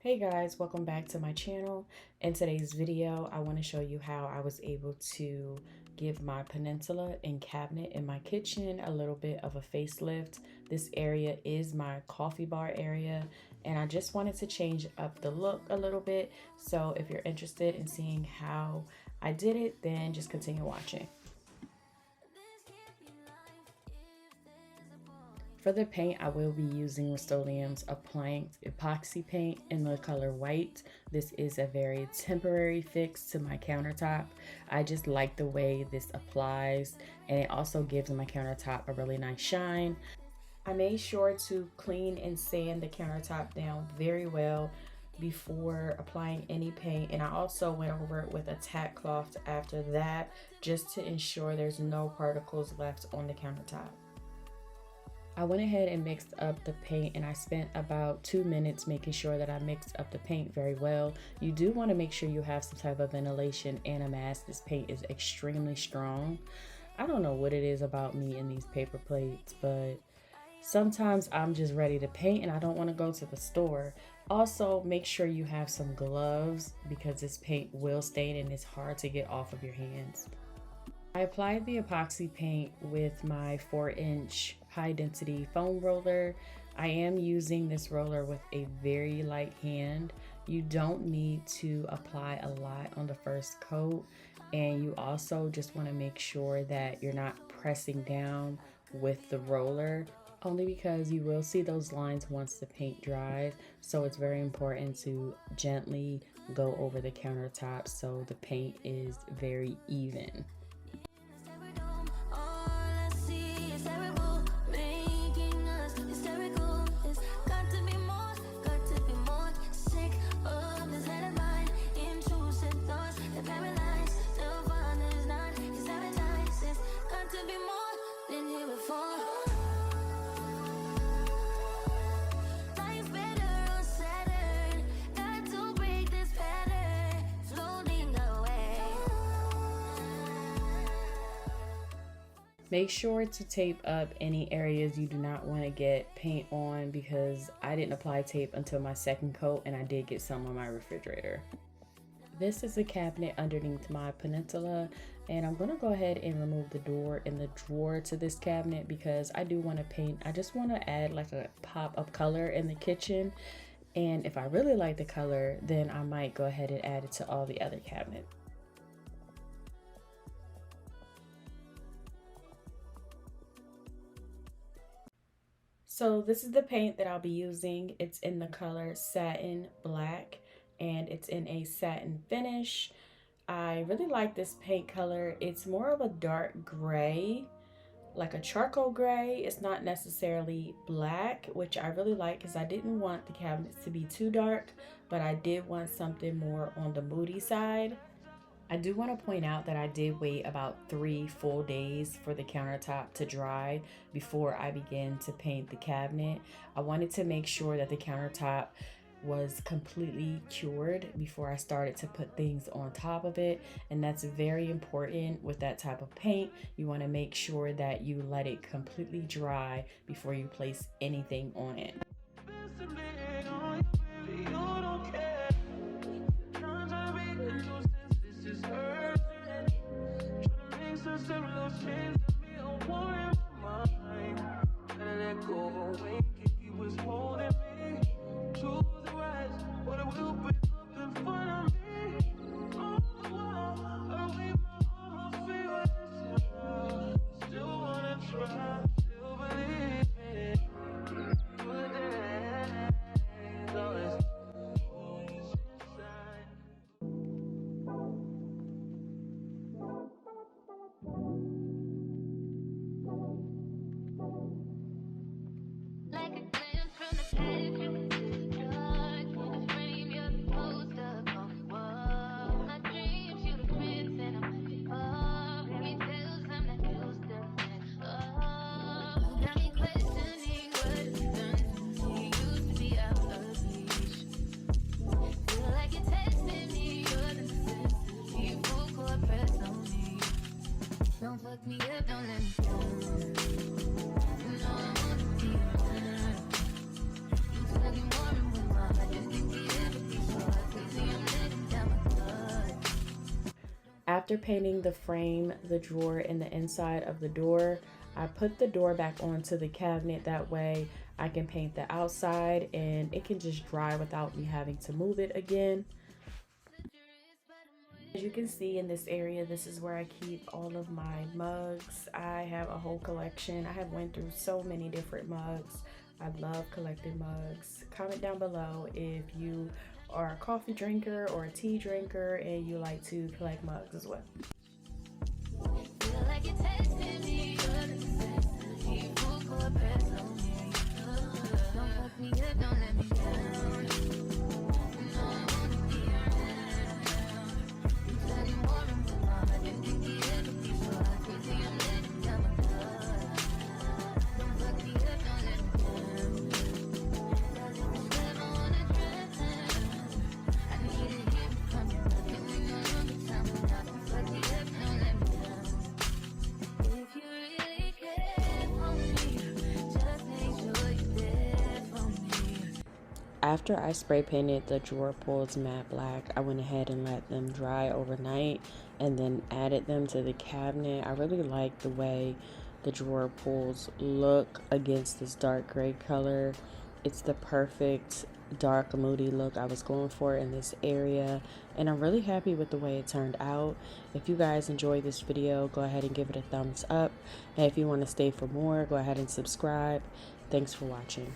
Hey guys, welcome back to my channel. In today's video, I want to show you how I was able to give my peninsula and cabinet in my kitchen a little bit of a facelift. This area is my coffee bar area, and I just wanted to change up the look a little bit. So if you're interested in seeing how I did it, then just continue watching. For the paint, I will be using Rust-Oleum's Appliance Epoxy paint in the color white. This is a very temporary fix to my countertop. I just like the way this applies, and it also gives my countertop a really nice shine. I made sure to clean and sand the countertop down very well before applying any paint, and I also went over it with a tack cloth after that just to ensure there's no particles left on the countertop. I went ahead and mixed up the paint, and I spent about 2 minutes making sure that I mixed up the paint very well. You do want to make sure you have some type of ventilation and a mask. This paint is extremely strong. I don't know what it is about me and these paper plates, but sometimes I'm just ready to paint and I don't want to go to the store. Also, make sure you have some gloves because this paint will stain and it's hard to get off of your hands. I applied the epoxy paint with my 4-inch high density foam roller. I am using this roller with a very light hand. You don't need to apply a lot on the first coat, and you also just want to make sure that you're not pressing down with the roller, only because you will see those lines once the paint dries. So it's very important to gently go over the countertop so the paint is very even. Make sure to tape up any areas you do not want to get paint on, because I didn't apply tape until my second coat and I did get some on my refrigerator. This is a cabinet underneath my peninsula, and I'm going to go ahead and remove the door and the drawer to this cabinet because I do want to paint. I just want to add like a pop of color in the kitchen, and if I really like the color, then I might go ahead and add it to all the other cabinets. So this is the paint that I'll be using. It's in the color Satin Black, and it's in a satin finish. I really like this paint color. It's more of a dark gray, like a charcoal gray. It's not necessarily black, which I really like because I didn't want the cabinets to be too dark, but I did want something more on the moody side. I do want to point out that I did wait about 3 full days for the countertop to dry before I began to paint the cabinet. I wanted to make sure that the countertop was completely cured before I started to put things on top of it, and that's very important with that type of paint. You want to make sure that you let it completely dry before you place anything on it. Don't fuck me up, don't let me down. You know I wanna be around. You tugging more and with my heart, just can't get it. After painting the frame, the drawer, and the inside of the door, I put the door back onto the cabinet. That way I can paint the outside and it can just dry without me having to move it again. As you can see in this area, this is where I keep all of my mugs. I have a whole collection. I have went through so many different mugs. I love collecting mugs. Comment down below if you are a coffee drinker or a tea drinker and you like to collect mugs as well. After I spray painted the drawer pulls matte black, I went ahead and let them dry overnight and then added them to the cabinet. I really like the way the drawer pulls look against this dark gray color. It's the perfect dark moody look I was going for in this area, and I'm really happy with the way it turned out. If you guys enjoyed this video, go ahead and give it a thumbs up, and if you want to stay for more, go ahead and subscribe. Thanks for watching.